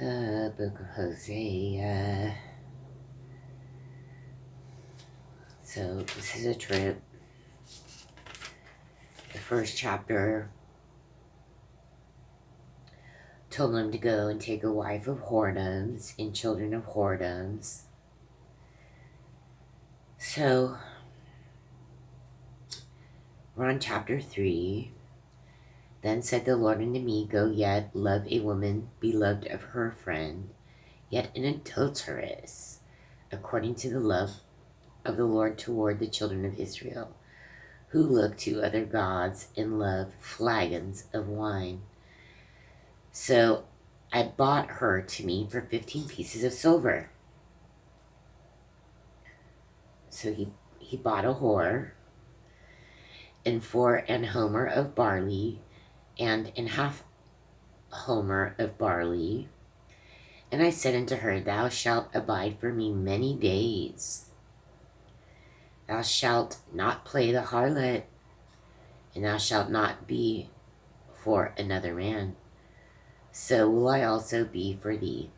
The book of Hosea. So this is a trip. The first chapter told him to go and take a wife of whoredoms and children of whoredoms. So we're on chapter 3. Then said the Lord unto me, Go yet, love a woman beloved of her friend, yet an adulteress, according to the love of the Lord toward the children of Israel, who look to other gods and love flagons of wine. So I bought her to me for 15 pieces of silver. So he bought a whore, and for an homer of barley, and an half homer of barley. And I said unto her, Thou shalt abide for me many days. Thou shalt not play the harlot, and thou shalt not be for another man. So will I also be for thee.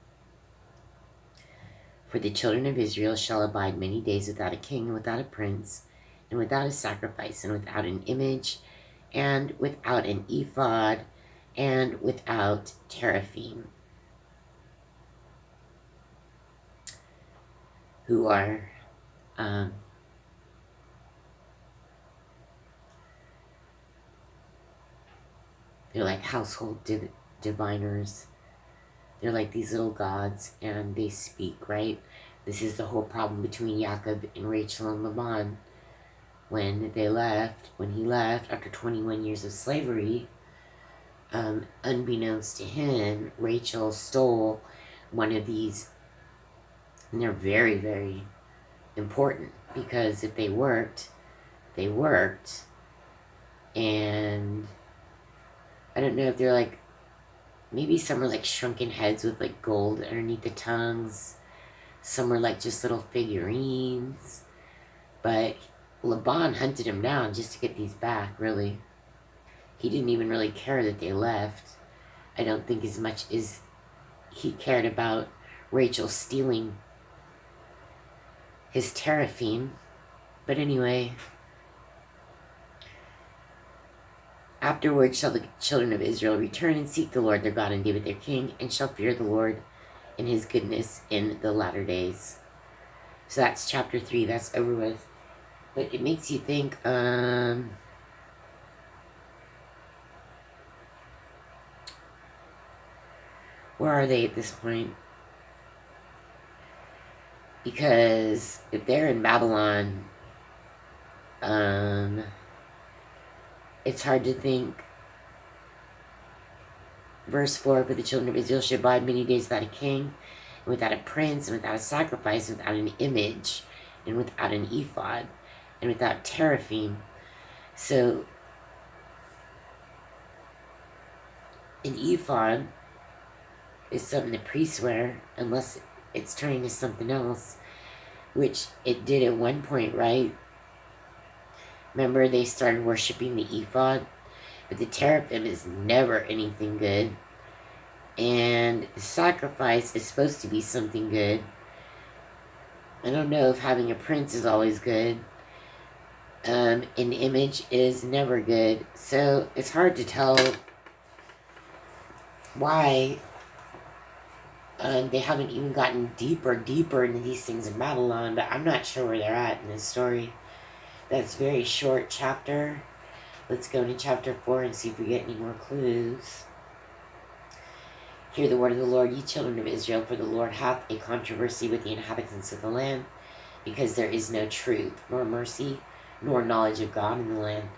For the children of Israel shall abide many days without a king, and without a prince, and without a sacrifice, and without an image, and without an ephod, and without teraphim, who are they're like household diviners. They're like these little gods, and they speak, right? This is the whole problem between Jacob and Rachel and Laban. When he left after 21 years of slavery, unbeknownst to him, Rachel stole one of these, and they're very, very important, because if they worked, and I don't know if they're like, maybe some are like shrunken heads with like gold underneath the tongues. Some are like just little figurines. But Laban hunted him down just to get these back, really. He didn't even really care that they left. I don't think as much as he cared about Rachel stealing his teraphim. But anyway, afterward shall the children of Israel return and seek the Lord their God and David their king, and shall fear the Lord and his goodness in the latter days. So that's chapter 3. That's over with. But it makes you think, where are they at this point? Because if they're in Babylon, it's hard to think. Verse 4, For the children of Israel should abide many days without a king, and without a prince, and without a sacrifice, and without an image, and without an ephod, and without teraphim. So, an ephod is something the priests wear, unless it's turning to something else, which it did at one point, right? Remember, they started worshiping the ephod, but the teraphim is never anything good. And the sacrifice is supposed to be something good. I don't know if having a prince is always good. An image is never good. So it's hard to tell why they haven't even gotten deeper into these things in Babylon, but I'm not sure where they're at in this story. That's a very short chapter. Let's go into chapter 4 and see if we get any more clues. Hear the word of the Lord, ye children of Israel, for the Lord hath a controversy with the inhabitants of the land, because there is no truth, nor mercy, nor knowledge of God in the land.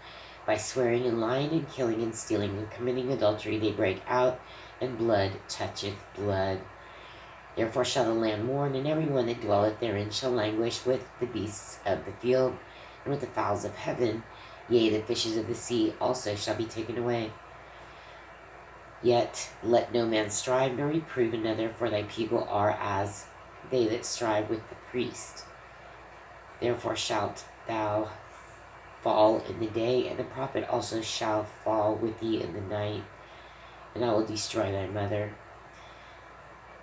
By swearing and lying and killing and stealing and committing adultery, they break out, and blood toucheth blood. Therefore shall the land mourn, and every one that dwelleth therein shall languish with the beasts of the field, and with the fowls of heaven. Yea, the fishes of the sea also shall be taken away. Yet let no man strive nor reprove another, for thy people are as they that strive with the priest. Therefore shalt thou fall in the day, and the prophet also shall fall with thee in the night, and I will destroy thy mother.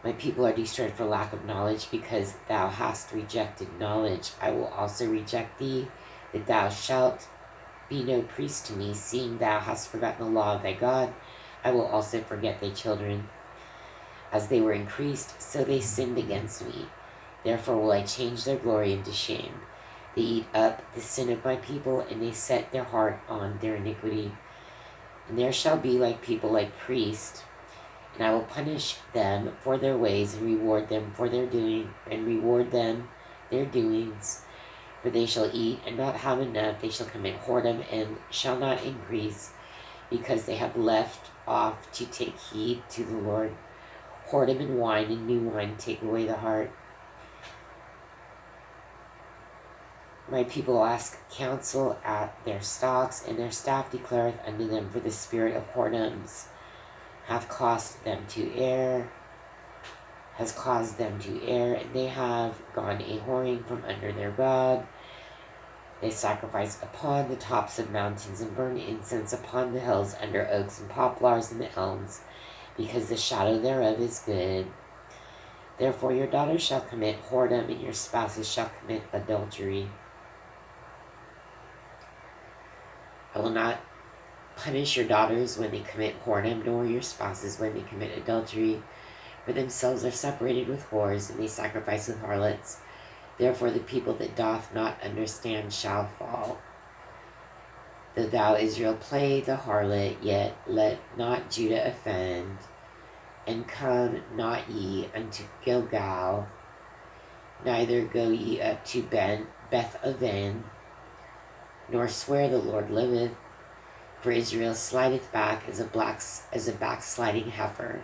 My people are destroyed for lack of knowledge, because thou hast rejected knowledge. I will also reject thee, that thou shalt be no priest to me, seeing thou hast forgotten the law of thy God. I will also forget thy children. As they were increased, so they sinned against me. Therefore will I change their glory into shame. They eat up the sin of my people, and they set their heart on their iniquity. And there shall be like people like priests, and I will punish them for their ways, and reward them for their doings. For they shall eat and not have enough, they shall commit whoredom and shall not increase, because they have left off to take heed to the Lord. Whoredom and wine and new wine take away the heart. My people ask counsel at their stocks, and their staff declareth unto them, for the spirit of whoredoms hath caused them to err, and they have gone a whoring from under their God. They sacrifice upon the tops of mountains, and burn incense upon the hills, under oaks and poplars and the elms, because the shadow thereof is good. Therefore your daughters shall commit whoredom, and your spouses shall commit adultery. I will not punish your daughters when they commit whoredom, nor your spouses when they commit adultery, for themselves are separated with whores, and they sacrifice with harlots. Therefore the people that doth not understand shall fall. Though thou, Israel, play the harlot, yet let not Judah offend, and come not ye unto Gilgal, neither go ye up to Beth-aven, nor swear the Lord liveth, for Israel slideth back as a backsliding heifer.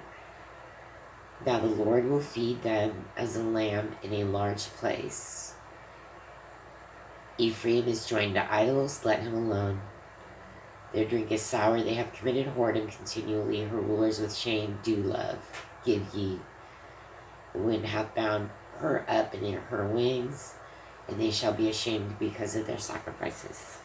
Now the Lord will feed them as a lamb in a large place. Ephraim is joined to idols, let him alone. Their drink is sour, they have committed whoredom continually, her rulers with shame do love. Give ye. The wind hath bound her up in her wings, and they shall be ashamed because of their sacrifices.